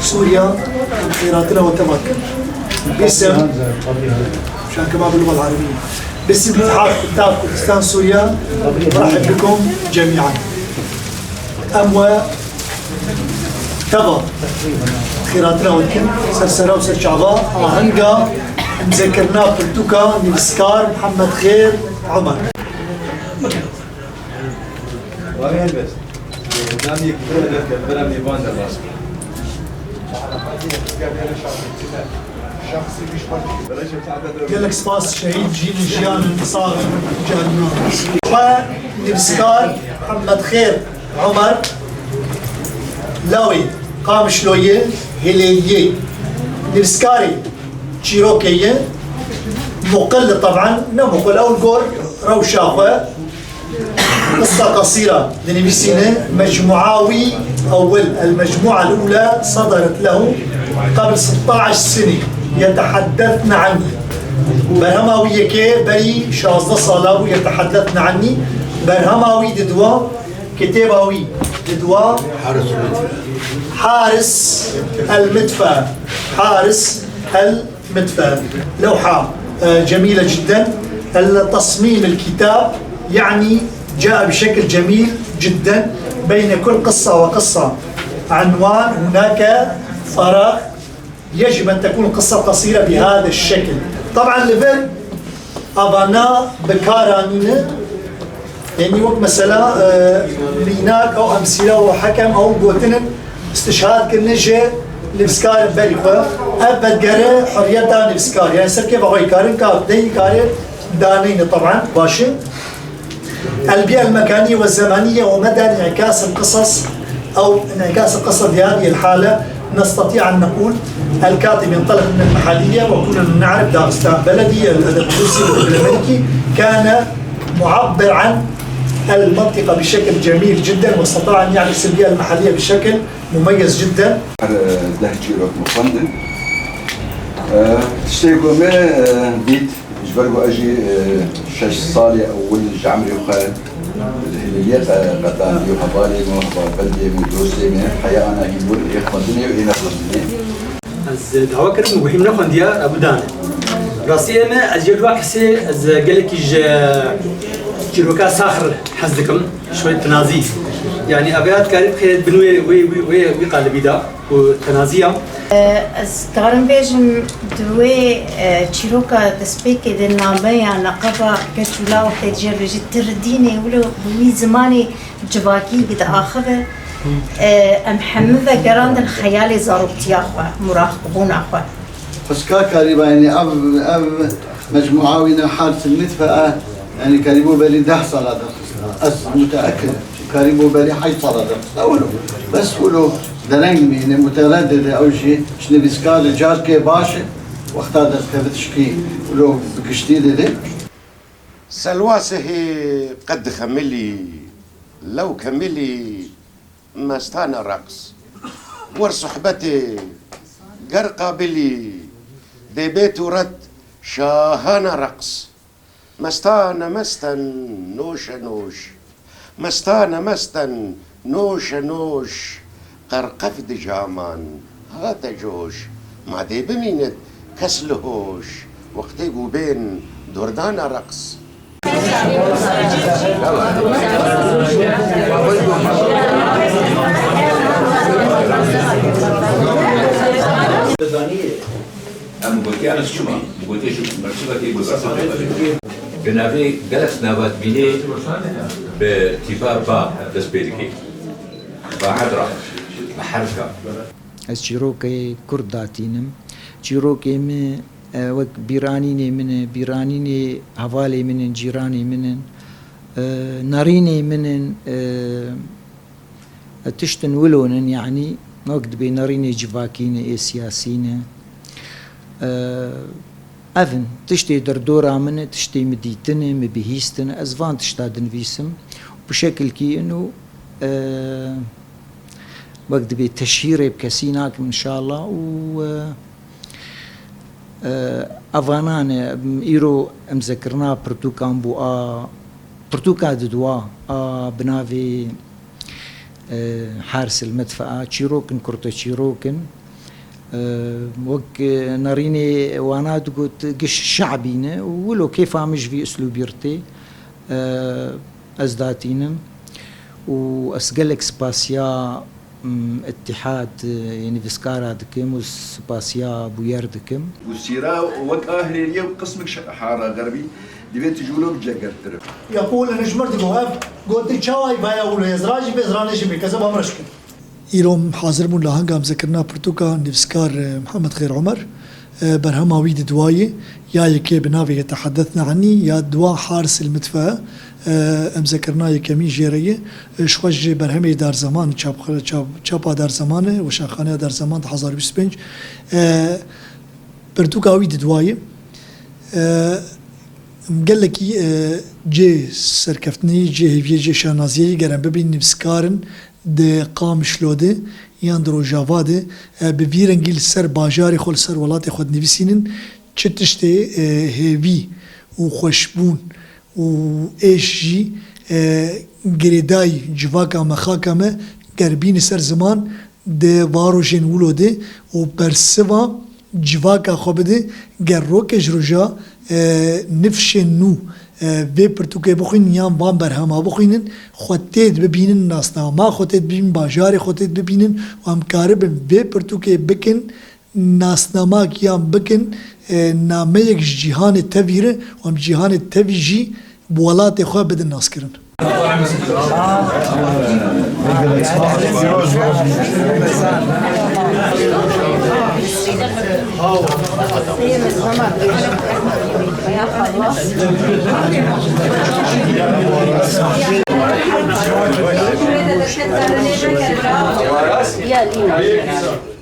سوريا خيراتنا وتمكن باسم مشان كمان باللغه العربيه باسم اتحاد كردستان سوريا برحب بكم جميعا. اموا تبا خيراتنا وتكن سرسرا وسرشعبا هنگا مذكرنا بلتوكا نبسكار محمد خير عمر. قال لك سباس شهيد جيل جيان صاغر جان ونبسكار محمد خير عمر لاوي قام شلويه هليليه نبسكاري تشيروكيه مقل طبعا مقل اول جور روشاخه قصة قصيرة لنبيسينا مجموعاوي أول المجموعة الأولى صدرت له قبل 16 سنة يتحدثن عني برهماوي كي بري شازده صالابو يتحدثن عني برهماوي ددوا كتاباوي ددوا حارس المدفع حارس المدفع لوحة جميلة جدا. التصميم الكتاب يعني جاء بشكل جميل جدا بين كل قصة وقصة عنوان هناك فراغ يجب أن تكون القصة قصيرة بهذا الشكل. طبعا لفن أبانا بكارانينا يعني وقت مثلا ليناك أو أمثلة وحكم أو بوتنن استشهاد كنجة لبسكار بليخوا أبد قرأ حرية دان لبسكار يعني سر كيف أغوي كارن كاب دي كارن دانين طبعا باشي. البيئة المكانية والزمانية ومدى انعكاس القصص أو انعكاس القصة في هذه الحالة نستطيع أن نقول الكاتب ينطلق من المحلية وكلنا نعرف داغستان بلدي الأدب الروسي والأدب الأمريكي كان معبر عن المنطقة بشكل جميل جدا واستطاع أن يعكس البيئة المحلية بشكل مميز جدا. لهجي روك مفندن تشتيكو ما بيت جبرقو أجي 6 صالي أول جعمري وخال الهلية قطان وحبالي وحبالي ودوسي من الحياة أنا هيقول يخمدني وإنا خمدني از دعوة كرم مهم نخون ديا أبو دانا راسي أنا از يجوا حسي از قالك جروكا ساخر حزدكم شوية تنازي يعني أبيات كارب خير بنوي وي قالبي دا وتنازية از دارم بیشم دوی چیروکا دسپیک دنامه نقبا کچولا و تجربه تردینه ولو بوی زمانی جواکی قد آخره ام حمد قراند الخيال زاروبتي أخوة مراقبون أخوة. بس كاريبا يعني أب مجموعة حارس المدفأة يعني كاريبو بالي 10 صلاة متأكد كاريبو بالي حي صلاة أولو بس ولو درنگ مینه متردد او شيء شنو بيسكار الجار كي باشه وقتها دخلت شكي ولو بكشتي ده سلواسه قد خملي لو كملي ما استانا رقص ور صحبتي قرقا بلي دي بيت ورد شاهانا رقص مستانا مستن نوش نوش مستانا مستن نوش نوش قرقف دجامان هذا جوش ما دي بمينت كسلهوش وقتي بين دردانا رقص أنا قلت أنا شو ما قلت شو مرتبتي بقصة بنابي جلس نبات بيني باتفاق با دسبيركي بعدرة بحركة. الشيروكي كرداتينم شيروكي من وك بيرانيني من بيرانيني حوالي من جيراني من ناريني من تشتن ولون يعني وقت بيناريني جواكيني سياسيني أفن تشتي دردورة من تشتي مديتني مبيهيستن أزفان تشتادن فيسم بشكل كي إنه وقت بتشهير بكسيناك إن شاء الله و أفانان إيرو مذكرنا برتوكان بو برتوكا ددوا بنافي حارس المدفأة تشيروكن كرتا تشيروكن وك ناريني وانا قلت قش شعبينا ولو كيف عمش في اسلوبيرتي ازداتينم واسقلك سباسيا اتحاد يعني فيسكارا دكم وسباسيا بوير دكم والسيرة وكاهلي اليوم قسمك حارة غربي دبيت تجولو بجاكر ترى يقول أنا جمرت جواب قلت شاوي بايا ولا يزراجي بيزرانيش بكذا بمرشكل إيروم حاضر من لهنجام ذكرنا برتوكا نفسكار محمد خير عمر برهما ويد دواي يا يكي بنافي تحدثنا عني يا دوا حارس المدفأة ام ذكرنا يكمي جيريه شوج برهمي دار زمان چاپا دار زمان و شاخانه دار زمان 1025 برتوكا ويد دواي قال لك جي سركفتني جي هيفيه جي شانازيه گرم ببین نفسکارن ده قام شلوده یان درو جاواده ببیرنگیل سر باجاری خول سر ولات خود نویسینن چه تشته هیوی و خوشبون و ایش جی گریدای جواکا مخاکا گربین سر زمان ده واروشن ولوده و برسوا جواکا خوبده گر روکش روژا نفش نو و پرتوکه بخوین یان وان برهما بخوینن خودتید ببینن ناسنامه خودتید ببینن باجار خودتید ببینن و همکاره به پرتوکه بکن ناسنامه کیان بکن نامه یک جهان تبیره و هم جهان تبیجی بولات خواه بدن ناس کرن يا لينا